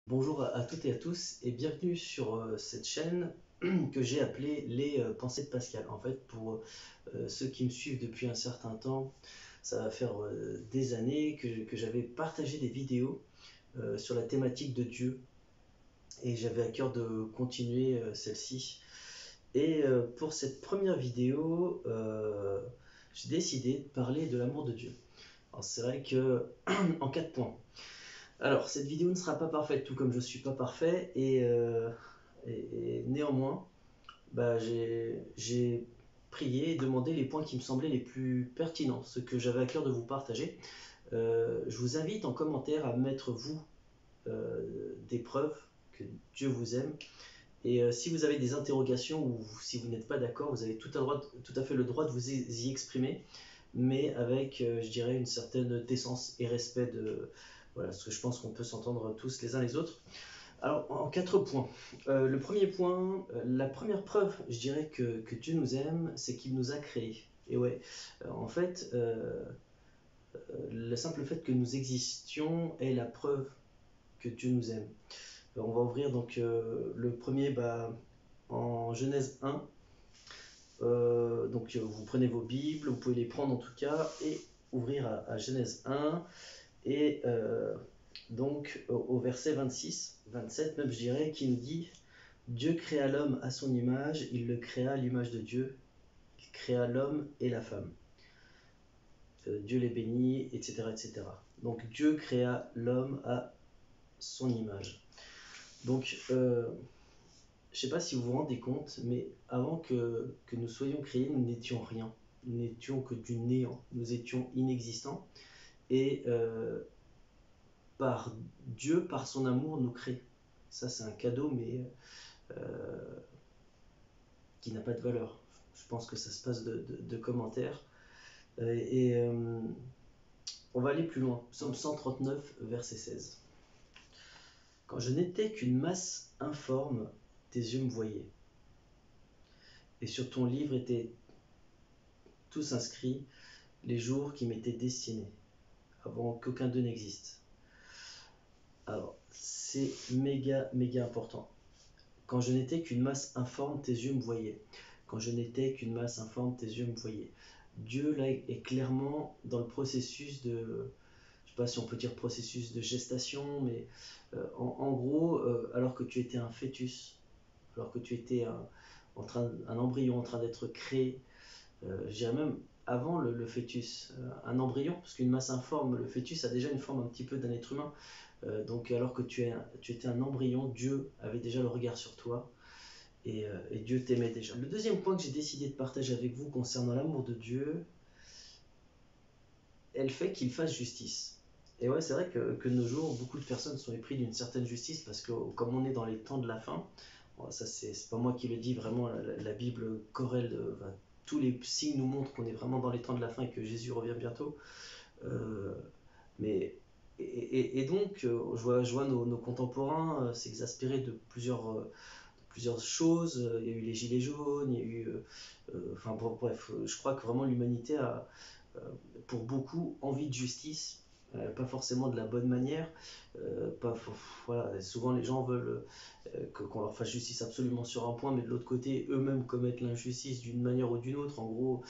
Bonjour à toutes et à tous et bienvenue sur cette chaîne que j'ai appelée les pensées de Pascal. En fait, pour ceux qui me suivent depuis un certain temps, ça va faire des années que j'avais partagé des vidéos sur la thématique de Dieu et j'avais à cœur de continuer celle-ci. Et pour cette première vidéo, j'ai décidé de parler de l'amour de Dieu. Alors c'est vrai que en 4 points. Alors, cette vidéo ne sera pas parfaite, tout comme je ne suis pas parfait, et néanmoins, j'ai prié et demandé les points qui me semblaient les plus pertinents, ce que j'avais à cœur de vous partager. Je vous invite en commentaire à mettre, vous, des preuves que Dieu vous aime. Et si vous avez des interrogations ou si vous n'êtes pas d'accord, vous avez tout à fait le droit de vous y exprimer, mais avec, je dirais, une certaine décence et respect de, voilà, parce que je pense qu'on peut s'entendre tous les uns les autres. Alors, en 4 points. Le premier point, la première preuve, je dirais, que Dieu nous aime, c'est qu'il nous a créés. Et ouais, en fait, le simple fait que nous existions est la preuve que Dieu nous aime. On va ouvrir donc le premier en Genèse 1. Donc vous prenez vos Bibles, vous pouvez les prendre en tout cas, et ouvrir à Genèse 1. Et donc au verset 26, 27 même je dirais, qui nous dit: Dieu créa l'homme à son image, il le créa à l'image de Dieu, il créa l'homme et la femme. Dieu les bénit, etc., etc. Donc Dieu créa l'homme à son image. Donc je ne sais pas si vous vous rendez compte, mais avant que nous soyons créés, nous n'étions rien. Nous n'étions que du néant. Nous étions inexistants. Et par Dieu, par son amour, nous crée. Ça, c'est un cadeau, mais qui n'a pas de valeur. Je pense que ça se passe de commentaires. On va aller plus loin. Psaume 139, verset 16. Quand je n'étais qu'une masse informe, tes yeux me voyaient. Et sur ton livre étaient tous inscrits les jours qui m'étaient destinés, avant qu'aucun d'eux n'existe. Alors, c'est méga important. Quand je n'étais qu'une masse informe, tes yeux me voyaient. Quand je n'étais qu'une masse informe, tes yeux me voyaient. Dieu, là, est clairement dans le processus de, je ne sais pas si on peut dire processus de gestation, mais en gros, alors que tu étais un fœtus, alors que tu étais un embryon en train d'être créé, je dirais même avant le fœtus, un embryon, parce qu'une masse informe, le fœtus a déjà une forme un petit peu d'un être humain. Donc alors que tu étais un embryon, Dieu avait déjà le regard sur toi et Dieu t'aimait déjà. Le deuxième point que j'ai décidé de partager avec vous concernant l'amour de Dieu, elle fait qu'il fasse justice. Et ouais, c'est vrai que de nos jours, beaucoup de personnes sont épris d'une certaine justice parce que comme on est dans les temps de la fin, bon, ça c'est pas moi qui le dis, vraiment la Bible corrèle, tous les signes nous montrent qu'on est vraiment dans les temps de la fin et que Jésus revient bientôt. Mais et donc, je vois nos contemporains s'exaspérer de plusieurs choses. Il y a eu les gilets jaunes, il y a eu, enfin bon, bref, je crois que vraiment l'humanité a, pour beaucoup, envie de justice, pas forcément de la bonne manière. Voilà, souvent les gens veulent qu'on leur fasse justice absolument sur un point, mais de l'autre côté, eux-mêmes commettent l'injustice d'une manière ou d'une autre. En gros,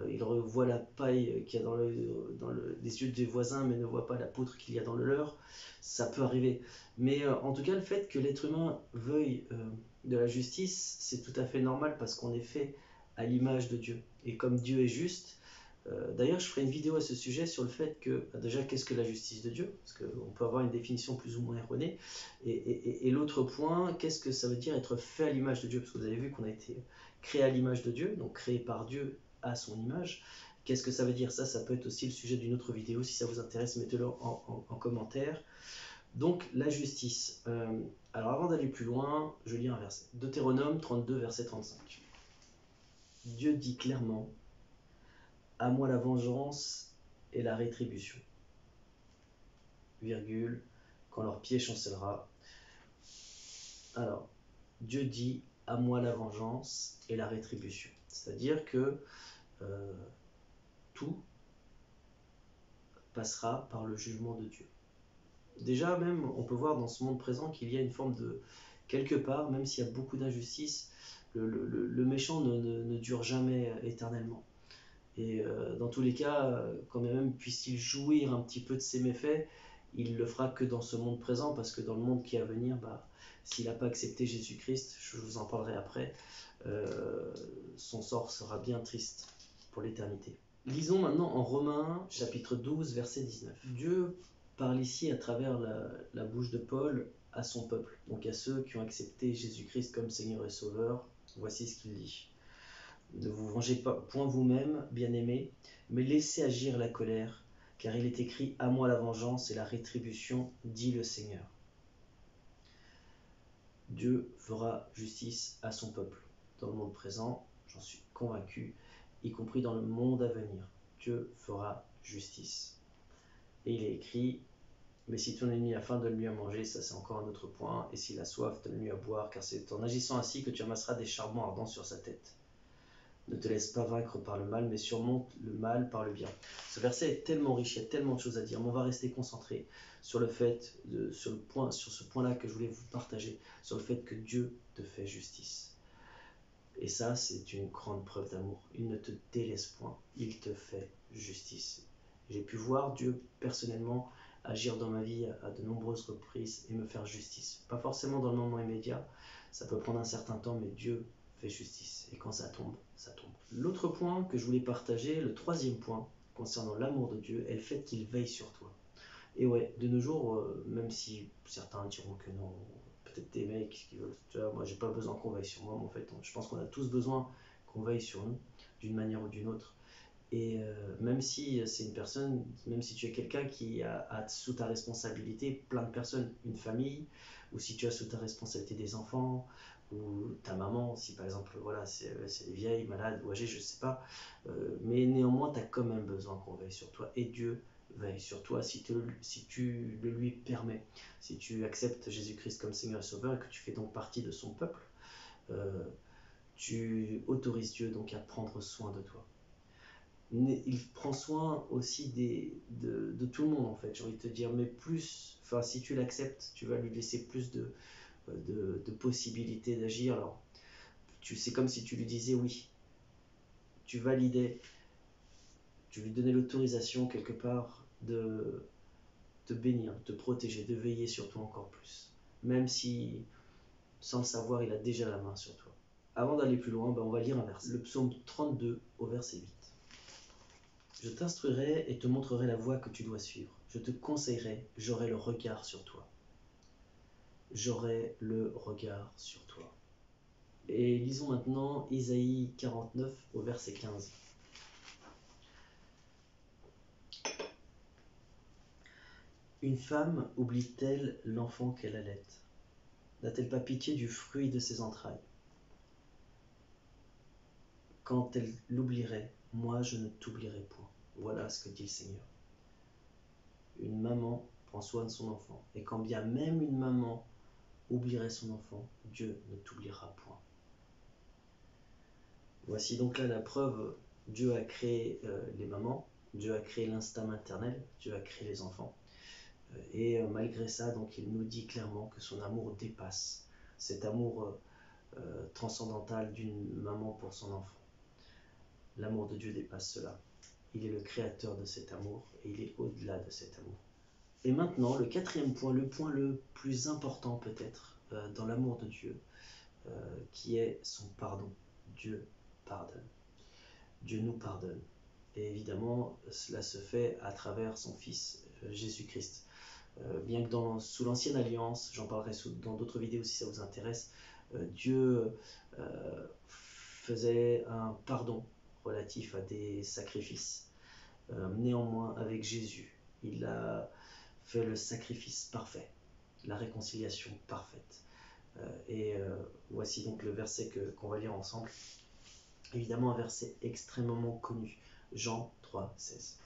ils revoient la paille qu'il y a dans les yeux des voisins, mais ne voient pas la poutre qu'il y a dans le leur. Ça peut arriver. Mais en tout cas, le fait que l'être humain veuille de la justice, c'est tout à fait normal parce qu'on est fait à l'image de Dieu. Et comme Dieu est juste, d'ailleurs, je ferai une vidéo à ce sujet sur le fait que, déjà, qu'est-ce que la justice de Dieu? Parce qu'on peut avoir une définition plus ou moins erronée. Et l'autre point, qu'est-ce que ça veut dire être fait à l'image de Dieu? Parce que vous avez vu qu'on a été créé à l'image de Dieu, donc créé par Dieu à son image. Qu'est-ce que ça veut dire? Ça peut être aussi le sujet d'une autre vidéo. Si ça vous intéresse, mettez-le en commentaire. Donc, la justice. Alors, avant d'aller plus loin, je lis un verset. Deutéronome 32, verset 35. Dieu dit clairement: à moi la vengeance et la rétribution, virgule, quand leur pied chancellera. Alors, Dieu dit: à moi la vengeance et la rétribution. C'est-à-dire que tout passera par le jugement de Dieu. Déjà même, on peut voir dans ce monde présent qu'il y a une forme de, quelque part, même s'il y a beaucoup d'injustice, le méchant ne dure jamais éternellement. Et dans tous les cas, quand même puisse-t-il jouir un petit peu de ses méfaits, il le fera que dans ce monde présent, parce que dans le monde qui est à venir, s'il n'a pas accepté Jésus-Christ, je vous en parlerai après, son sort sera bien triste pour l'éternité. Lisons maintenant en Romains chapitre 12 verset 19. Dieu parle ici à travers la bouche de Paul à son peuple, donc à ceux qui ont accepté Jésus-Christ comme Seigneur et Sauveur. Voici ce qu'il dit. Ne vous vengez pas point vous-même, bien-aimés, mais laissez agir la colère, car il est écrit « À moi la vengeance et la rétribution, dit le Seigneur ». Dieu fera justice à son peuple. Dans le monde présent, j'en suis convaincu, y compris dans le monde à venir, Dieu fera justice. Et il est écrit « Mais si ton ennemi a faim, donne-lui à manger », ça c'est encore un autre point, « et s'il a soif, donne-lui à boire, car c'est en agissant ainsi que tu amasseras des charbons ardents sur sa tête. Ne te laisse pas vaincre par le mal, mais surmonte le mal par le bien. » Ce verset est tellement riche, il y a tellement de choses à dire, mais on va rester concentré sur sur ce point-là que je voulais vous partager, sur le fait que Dieu te fait justice. Et ça, c'est une grande preuve d'amour. Il ne te délaisse point, il te fait justice. J'ai pu voir Dieu personnellement agir dans ma vie à de nombreuses reprises et me faire justice. Pas forcément dans le moment immédiat, ça peut prendre un certain temps, mais Dieu fait justice. Et quand ça tombe, ça tombe. L'autre point que je voulais partager, le troisième point concernant l'amour de Dieu, est le fait qu'il veille sur toi. Et ouais, de nos jours, même si certains diront que non, peut-être des mecs qui veulent, tu vois, moi j'ai pas besoin qu'on veille sur moi, mais en fait, je pense qu'on a tous besoin qu'on veille sur nous, d'une manière ou d'une autre. Et même si c'est une personne, même si tu es quelqu'un qui a sous ta responsabilité plein de personnes, une famille, ou si tu as sous ta responsabilité des enfants, ou ta maman, si par exemple, voilà, c'est vieille, malade ou âgée, je sais pas, mais néanmoins, tu as quand même besoin qu'on veille sur toi, et Dieu veille sur toi si tu le lui permets, si tu acceptes Jésus-Christ comme Seigneur et Sauveur, et que tu fais donc partie de son peuple, tu autorises Dieu donc à prendre soin de toi. Il prend soin aussi de tout le monde en fait, j'ai envie de te dire, mais plus, enfin si tu l'acceptes, tu vas lui laisser plus de possibilités d'agir. Alors, c'est comme si tu lui disais oui, tu validais, tu lui donnais l'autorisation quelque part de te bénir, de te protéger, de veiller sur toi encore plus, même si sans le savoir, il a déjà la main sur toi. Avant d'aller plus loin, on va lire un verset, le psaume 32 au verset 8. Je t'instruirai et te montrerai la voie que tu dois suivre. Je te conseillerai, j'aurai le regard sur toi. J'aurai le regard sur toi. Et lisons maintenant Isaïe 49 au verset 15. Une femme oublie-t-elle l'enfant qu'elle allait? N'a-t-elle pas pitié du fruit de ses entrailles? Quand elle l'oublierait, moi je ne t'oublierai point. Voilà ce que dit le Seigneur. Une maman prend soin de son enfant. Et quand bien même une maman oublierait son enfant, Dieu ne t'oubliera point. Voici donc là la preuve, Dieu a créé les mamans, Dieu a créé l'instinct maternel, Dieu a créé les enfants. Et malgré ça, donc, il nous dit clairement que son amour dépasse cet amour transcendantal d'une maman pour son enfant. L'amour de Dieu dépasse cela. Il est le créateur de cet amour et il est au-delà de cet amour. Et maintenant, le quatrième point le plus important peut-être dans l'amour de Dieu, qui est son pardon. Dieu pardonne. Dieu nous pardonne. Et évidemment, cela se fait à travers son Fils, Jésus-Christ. Bien que sous l'ancienne alliance, j'en parlerai dans d'autres vidéos si ça vous intéresse, Dieu faisait un pardon relatif à des sacrifices. Néanmoins, avec Jésus, il a fait le sacrifice parfait, la réconciliation parfaite. Voici donc le verset qu'on va lire ensemble. Évidemment, un verset extrêmement connu, Jean 3, 16.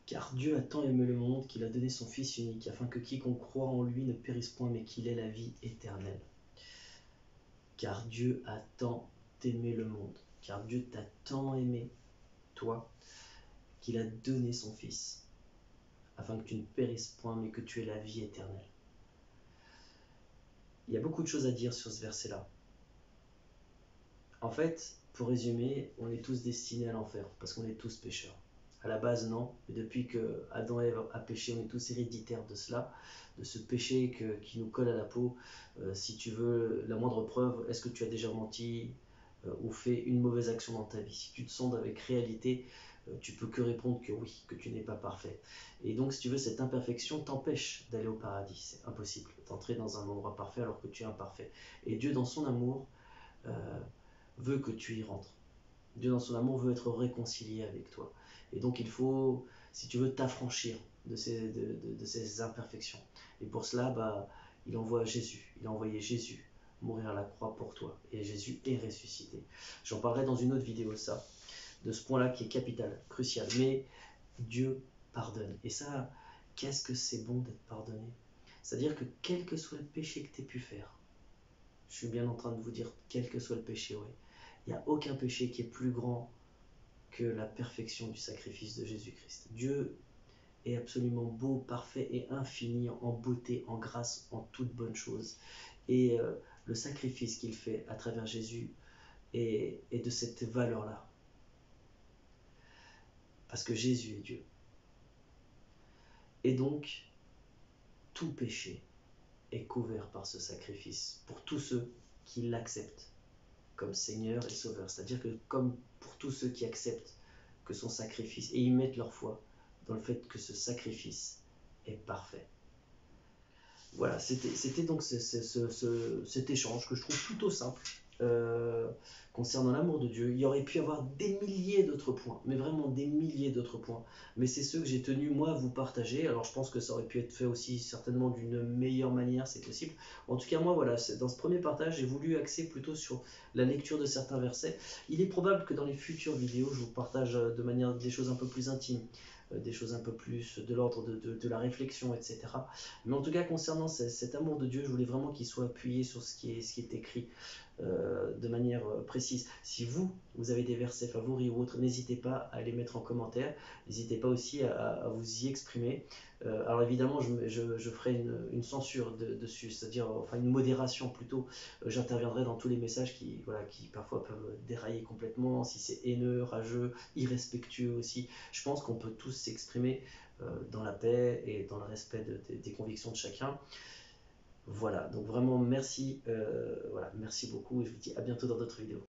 Car Dieu a tant aimé le monde qu'il a donné son Fils unique, afin que quiconque croit en lui ne périsse point, mais qu'il ait la vie éternelle. Car Dieu a tant aimé le monde, car Dieu t'a tant aimé, toi, qu'il a donné son Fils, afin que tu ne périsses point, mais que tu aies la vie éternelle. Il y a beaucoup de choses à dire sur ce verset-là. En fait, pour résumer, on est tous destinés à l'enfer, parce qu'on est tous pécheurs. À la base, non, mais depuis que Adam et Ève a péché, on est tous héréditaires de cela, de ce péché qui nous colle à la peau. Si tu veux la moindre preuve, est-ce que tu as déjà menti ou fait une mauvaise action dans ta vie? Si tu te sondes avec réalité, tu peux que répondre que oui, que tu n'es pas parfait. Et donc, si tu veux, cette imperfection t'empêche d'aller au paradis. C'est impossible d'entrer dans un endroit parfait alors que tu es imparfait. Et Dieu, dans son amour, euh, veut que tu y rentres. Dieu dans son amour veut être réconcilié avec toi. Et donc il faut, si tu veux, t'affranchir de ces imperfections. Et pour cela, il envoie Jésus. Il a envoyé Jésus mourir à la croix pour toi. Et Jésus est ressuscité. J'en parlerai dans une autre vidéo, ça, de ce point-là qui est capital, crucial. Mais Dieu pardonne. Et ça, qu'est-ce que c'est bon d'être pardonné? C'est-à-dire que quel que soit le péché que tu aies pu faire, je suis bien en train de vous dire, quel que soit le péché, oui, il n'y a aucun péché qui est plus grand que la perfection du sacrifice de Jésus-Christ. Dieu est absolument beau, parfait et infini en beauté, en grâce, en toute bonne chose. Et le sacrifice qu'il fait à travers Jésus est de cette valeur-là. Parce que Jésus est Dieu. Et donc, tout péché est couvert par ce sacrifice pour tous ceux qui l'acceptent comme Seigneur et Sauveur. C'est-à-dire que comme pour tous ceux qui acceptent que son sacrifice, et ils mettent leur foi dans le fait que ce sacrifice est parfait. Voilà, c'était donc cet échange que je trouve plutôt simple concernant l'amour de Dieu. Il y aurait pu y avoir des milliers d'autres points, mais vraiment des milliers d'autres points. Mais c'est ceux que j'ai tenu moi à vous partager. Alors je pense que ça aurait pu être fait aussi certainement d'une meilleure manière, c'est possible. En tout cas moi voilà, dans ce premier partage, j'ai voulu axer plutôt sur la lecture de certains versets. Il est probable que dans les futures vidéos, je vous partage de manière des choses un peu plus intimes, des choses un peu plus de l'ordre de la réflexion, etc. Mais en tout cas, concernant cet amour de Dieu, je voulais vraiment qu'il soit appuyé sur ce qui est écrit de manière précise. Si vous avez des versets favoris ou autres, n'hésitez pas à les mettre en commentaire. N'hésitez pas aussi à vous y exprimer. Alors évidemment, je ferai une censure dessus, c'est-à-dire enfin une modération plutôt. J'interviendrai dans tous les messages qui parfois peuvent dérailler complètement, si c'est haineux, rageux, irrespectueux aussi. Je pense qu'on peut tous s'exprimer dans la paix et dans le respect des convictions de chacun. Voilà, donc vraiment merci, merci beaucoup et je vous dis à bientôt dans d'autres vidéos.